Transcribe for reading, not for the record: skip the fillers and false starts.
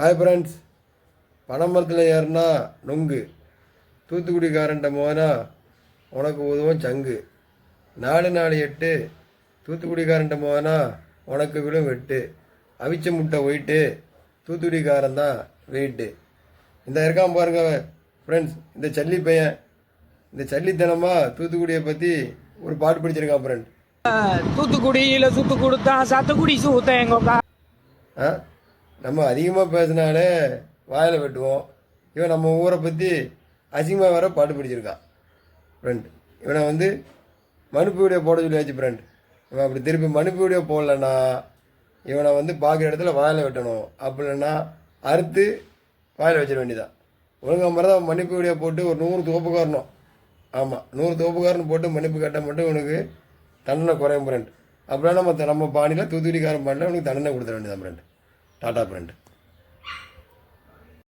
Hi friends. பனைமரத்தில் ஏறினா நொங்கு, தூத்துக்குடிக்காரன்ட்ட மோனா உனக்கு உதவும் சங்கு, 448 தூத்துக்குடிக்காரன்ட்ட மோனா உனக்கு விழும் வெட்டு, அவிச்ச முட்டை ஒயிட்டு தூத்துக்குடிக்காரன் தான் வெயிட்டு. இந்த இருக்கான் பாருங்க ஃப்ரெண்ட்ஸ், இந்த சல்லி பையன் இந்த சல்லித்தனமாக தூத்துக்குடியை பற்றி ஒரு பாட்டு படிச்சிருக்கான் ஃப்ரெண்ட். தூத்துக்குடியில் சுத்து கொடுத்தா சாத்துக்குடி சூத்தேங்கக்கா. நம்ம அதிகமாக பேசினாலே வாயில் வெட்டுவோம். இவன் நம்ம ஊரை பற்றி அசிங்கமாக வேற பாட்டு பிடிச்சிருக்கான் ஃப்ரெண்ட். இவனை மனுப்பு வீடியோ போட சொல்லியாச்சு ஃப்ரெண்ட். இவன் அப்படி திருப்பி மனுப்பு வீடியோ போடலன்னா இவனை பார்க்குற இடத்துல வாயில் வெட்டணும், அப்படி இல்லைன்னா அறுத்து வாயில் வச்சிட வேண்டியதான். ஒழுங்காக மாதிரி தான் மன்னிப்பு வீடியோ போட்டு ஒரு 100 தோப்புக்காரணும். ஆமாம், 100 தோப்புக்காரன் போட்டு மன்னிப்பு கேட்டால் மட்டும் இவனுக்கு தண்டனை குறையும் ஃப்ரெண்ட். அப்படின்னா நம்ம பாணியில் தூத்துக்குடிக்காரன் பாணியில் உனக்கு தண்டனை கொடுத்துட வேண்டியதான் ஃப்ரெண்ட். Tata friend.